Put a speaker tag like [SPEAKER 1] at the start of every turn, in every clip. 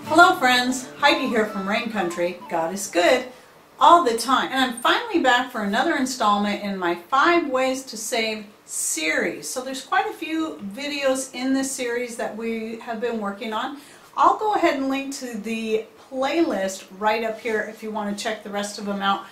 [SPEAKER 1] Hello friends, Heidi here from Rain Country. God is good all the time. And I'm finally back for another installment in my 5 Ways to Save series. So there's quite a few videos in this series that we have been working on. I'll go ahead and link to the playlist right up here if you want to check the rest of them out.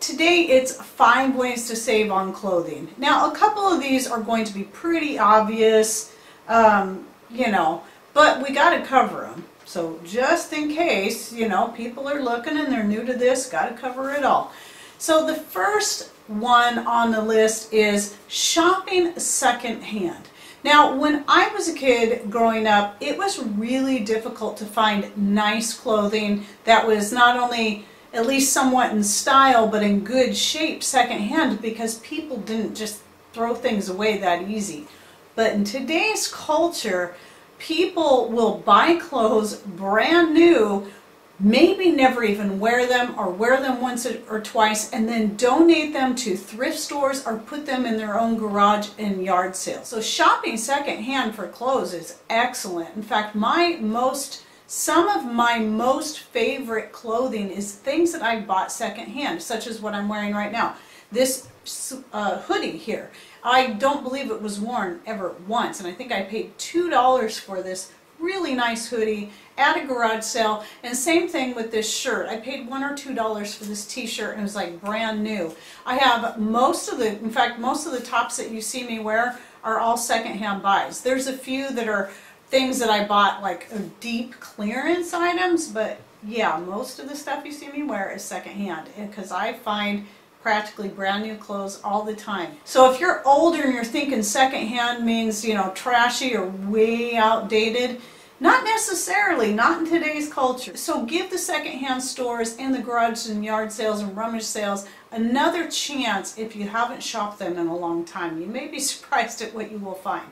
[SPEAKER 1] Today it's 5 ways to save on clothing. Now a couple of these are going to be pretty obvious, you know, but we got to cover them. So just in case, you know, people are looking and they're new to this, got to cover it all. So the first one on the list is shopping secondhand. Now, when I was a kid growing up, it was really difficult to find nice clothing that was not only at least somewhat in style, but in good shape secondhand, because people didn't just throw things away that easy. But in today's culture, people will buy clothes brand new, maybe never even wear them or wear them once or twice, and then donate them to thrift stores or put them in their own garage and yard sales. So shopping secondhand for clothes is excellent. In fact, some of my most favorite clothing is things that I bought secondhand, such as what I'm wearing right now. This hoodie here. I don't believe it was worn ever once, and I think I paid $2 for this really nice hoodie at a garage sale. And same thing with this shirt. I paid $1 or $2 for this t-shirt and it was like brand new. I have most of the tops that you see me wear are all secondhand buys. There's a few that are things that I bought like deep clearance items, but yeah, most of the stuff you see me wear is secondhand because I find practically brand new clothes all the time. So if you're older and you're thinking secondhand means, you know, trashy or way outdated, not necessarily, not in today's culture. So give the secondhand stores and the garage and yard sales and rummage sales another chance if you haven't shopped them in a long time. You may be surprised at what you will find.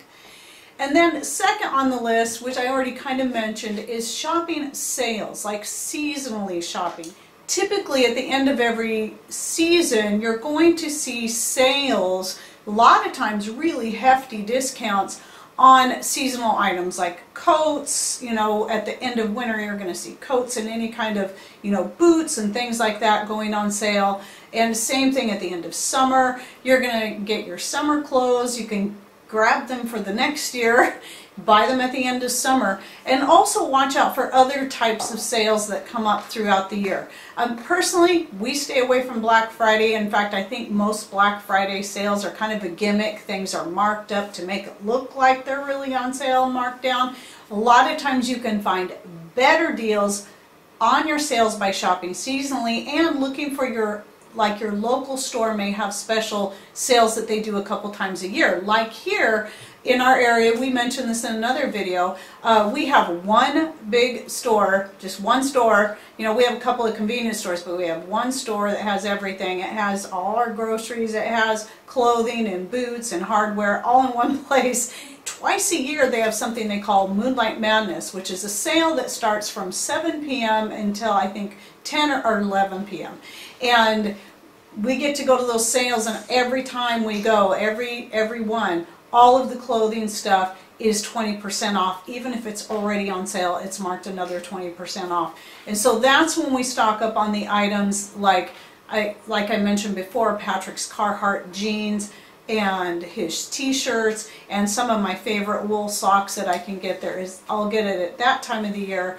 [SPEAKER 1] And then second on the list, which I already kind of mentioned, is shopping sales, like seasonally shopping. Typically at the end of every season, you're going to see sales, a lot of times really hefty discounts on seasonal items like coats. You know, at the end of winter you're going to see coats and any kind of, you know, boots and things like that going on sale. And same thing at the end of summer. You're going to get your summer clothes. You can grab them for the next year, buy them at the end of summer, and also watch out for other types of sales that come up throughout the year. Personally, we stay away from Black Friday. In fact, I think most Black Friday sales are kind of a gimmick. Things are marked up to make it look like they're really on sale and marked down. A lot of times you can find better deals on your sales by shopping seasonally and looking for your local store may have special sales that they do a couple times a year. Like here in our area, we mentioned this in another video, we have one big store, just one store. You know, we have a couple of convenience stores, but we have one store that has everything. It has all our groceries, it has clothing and boots and hardware all in one place. Twice a year they have something they call Moonlight Madness, which is a sale that starts from 7 p.m. until I think 10 or 11 p.m. And we get to go to those sales, and every time we go, every one, all of the clothing stuff is 20% off. Even if it's already on sale, it's marked another 20% off. And so that's when we stock up on the items like I mentioned before, Patrick's Carhartt jeans and his t-shirts, and some of my favorite wool socks that I can get there. I'll get it at that time of the year,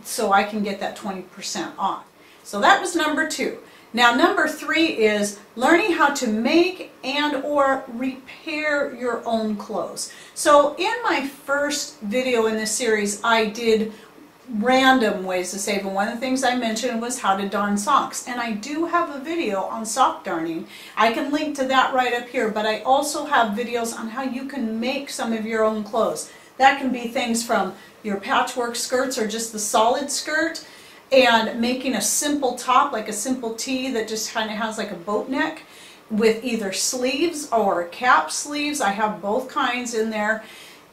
[SPEAKER 1] so I can get that 20% off. So that was number 2. Now number 3 is learning how to make and or repair your own clothes. So in my first video in this series, I did random ways to save, and one of the things I mentioned was how to darn socks. And I do have a video on sock darning. I can link to that right up here, but I also have videos on how you can make some of your own clothes. That can be things from your patchwork skirts or just the solid skirt, and making a simple top, like a simple tee that just kind of has like a boat neck with either sleeves or cap sleeves. I have both kinds in there.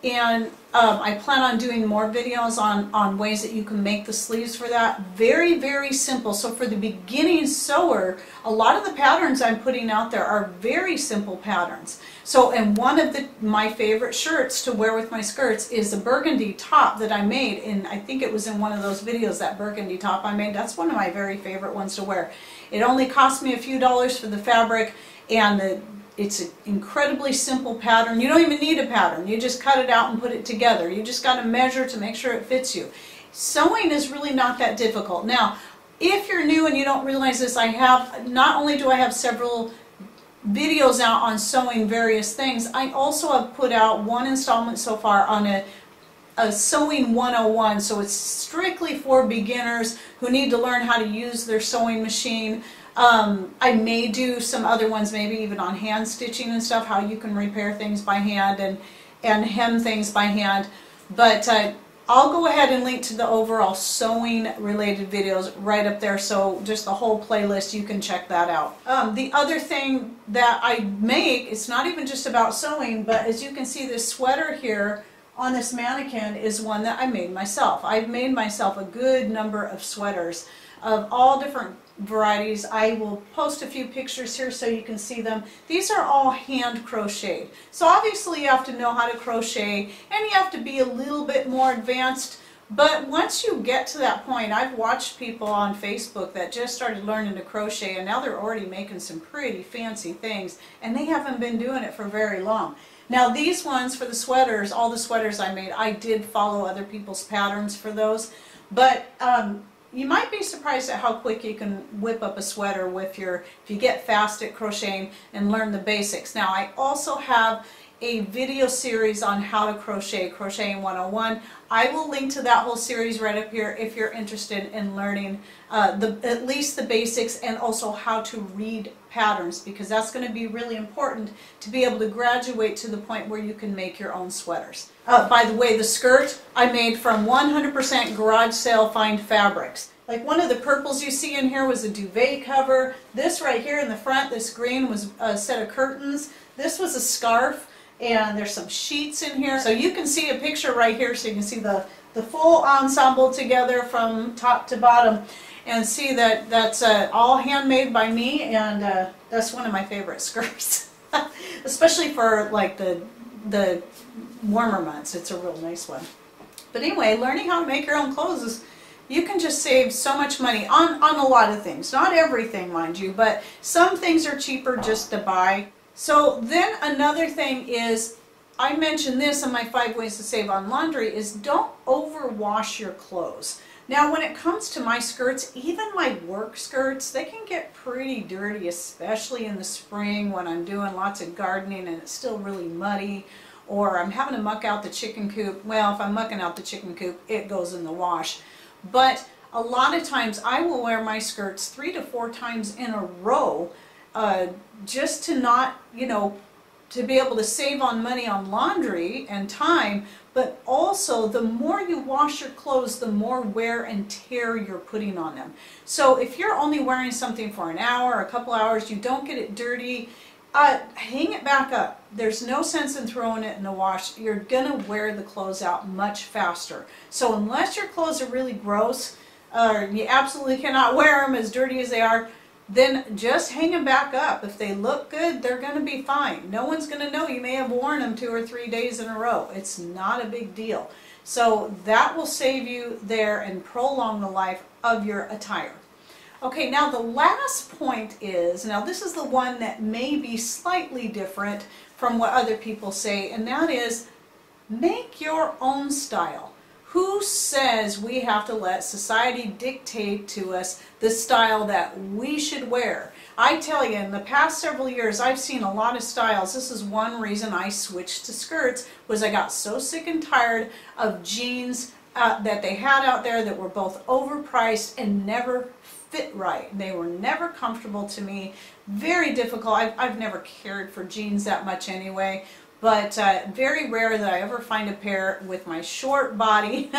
[SPEAKER 1] and I plan on doing more videos on ways that you can make the sleeves for that. Very, very simple. So for the beginning sewer, a lot of the patterns I'm putting out there are very simple patterns. So, and one of my favorite shirts to wear with my skirts is a burgundy top that I made, and I think it was in one of those videos, that burgundy top I made. That's one of my very favorite ones to wear. It only cost me a few dollars for the fabric, and it's an incredibly simple pattern. You don't even need a pattern. You just cut it out and put it together. You just got to measure to make sure it fits you. Sewing is really not that difficult. Now, if you're new and you don't realize this, not only do I have several videos out on sewing various things, I also have put out one installment so far on a sewing 101. So it's strictly for beginners who need to learn how to use their sewing machine. I may do some other ones, maybe even on hand stitching and stuff, how you can repair things by hand and hem things by hand. But I'll go ahead and link to the overall sewing related videos right up there, so just the whole playlist, you can check that out. The other thing that I make, it's not even just about sewing, but as you can see, this sweater here on this mannequin is one that I made myself. I've made myself a good number of sweaters of all different varieties. I will post a few pictures here so you can see them. These are all hand crocheted. So obviously you have to know how to crochet, and you have to be a little bit more advanced. But once you get to that point, I've watched people on Facebook that just started learning to crochet, and now they're already making some pretty fancy things, and they haven't been doing it for very long. Now these ones for the sweaters, all the sweaters I made, I did follow other people's patterns for those. But you might be surprised at how quick you can whip up a sweater if you get fast at crocheting and learn the basics. Now I also have a video series on how to crochet, Crocheting 101. I will link to that whole series right up here if you're interested in learning at least the basics, and also how to read patterns, because that's going to be really important to be able to graduate to the point where you can make your own sweaters. By the way, the skirt I made from 100% garage sale find fabrics. Like one of the purples you see in here was a duvet cover. This right here in the front, this green, was a set of curtains. This was a scarf, and there's some sheets in here. So you can see a picture right here, so you can see the full ensemble together from top to bottom, and see that that's all handmade by me, and that's one of my favorite skirts. Especially for like the warmer months, it's a real nice one. But anyway, learning how to make your own clothes is, you can just save so much money on a lot of things. Not everything, mind you, but some things are cheaper just to buy. So then another thing is, I mentioned this in my 5 ways to save on laundry, is don't overwash your clothes. Now when it comes to my skirts, even my work skirts, they can get pretty dirty, especially in the spring when I'm doing lots of gardening and it's still really muddy, or I'm having to muck out the chicken coop. Well, if I'm mucking out the chicken coop, it goes in the wash. But a lot of times I will wear my skirts 3 to 4 times in a row, just to not, to be able to save on money on laundry and time. But also, the more you wash your clothes, the more wear and tear you're putting on them. So if you're only wearing something for an hour, a couple hours, you don't get it dirty, hang it back up. There's no sense in throwing it in the wash. You're gonna wear the clothes out much faster. So unless your clothes are really gross, or you absolutely cannot wear them as dirty as they are, then just hang them back up. If they look good, they're going to be fine. No one's going to know you may have worn them 2 or 3 days in a row. It's not a big deal. So that will save you there and prolong the life of your attire. Okay, now the last point is, now this is the one that may be slightly different from what other people say, and that is, make your own style. Who says we have to let society dictate to us the style that we should wear? I tell you, in the past several years, I've seen a lot of styles. This is one reason I switched to skirts, was I got so sick and tired of jeans that they had out there that were both overpriced and never fit right. They were never comfortable to me. Very difficult. I've never cared for jeans that much anyway. But very rare that I ever find a pair with my short body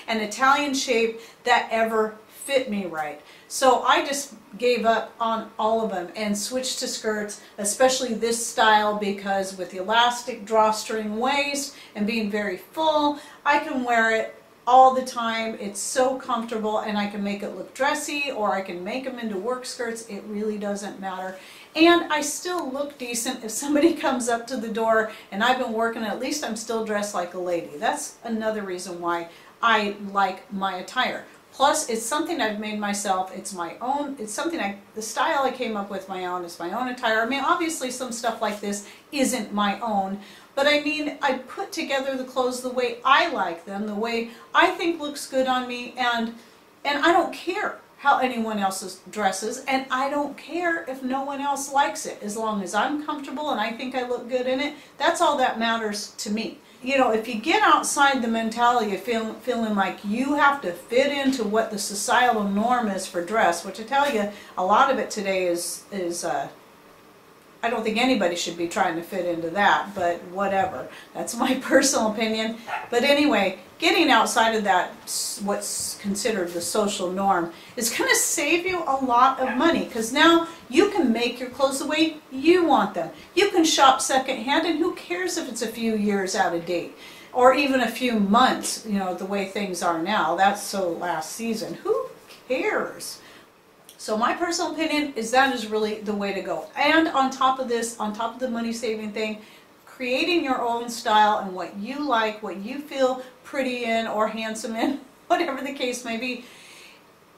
[SPEAKER 1] and Italian shape that ever fit me right. So I just gave up on all of them and switched to skirts, especially this style, because with the elastic drawstring waist and being very full, I can wear it all the time. It's so comfortable, and I can make it look dressy, or I can make them into work skirts. It really doesn't matter. And I still look decent. If somebody comes up to the door and I've been working, at least I'm still dressed like a lady. That's another reason why I like my attire. Plus, it's something I've made myself. It's my own. It's something the style I came up with my own. It's my own attire. I mean, obviously some stuff like this isn't my own, but I mean, I put together the clothes the way I like them, the way I think looks good on me, and I don't care how anyone else dresses, and I don't care if no one else likes it. As long as I'm comfortable and I think I look good in it, that's all that matters to me. You know, if you get outside the mentality of feeling like you have to fit into what the societal norm is for dress, which I tell you, a lot of it today is I don't think anybody should be trying to fit into that, but whatever. That's my personal opinion. But anyway, getting outside of that, what's considered the social norm, is going to save you a lot of money, because now you can make your clothes the way you want them. You can shop secondhand, and who cares if it's a few years out of date, or even a few months, you know, the way things are now. That's so last season. Who cares? So my personal opinion is that is really the way to go. And on top of this, on top of the money saving thing, creating your own style and what you like, what you feel pretty in or handsome in, whatever the case may be,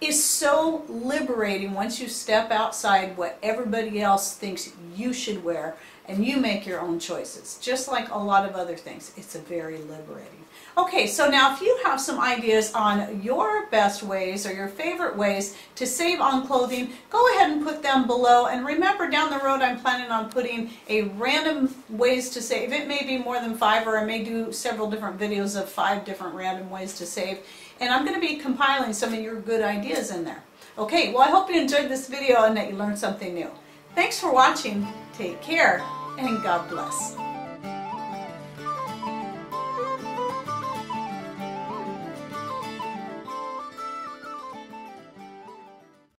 [SPEAKER 1] is so liberating once you step outside what everybody else thinks you should wear and you make your own choices. Just like a lot of other things, it's very liberating. Okay, so now if you have some ideas on your best ways or your favorite ways to save on clothing, go ahead and put them below. And remember, down the road I'm planning on putting a random ways to save. It may be more than 5, or I may do several different videos of 5 different random ways to save. And I'm going to be compiling some of your good ideas in there. Okay, well, I hope you enjoyed this video and that you learned something new. Thanks for watching. Take care, and God bless.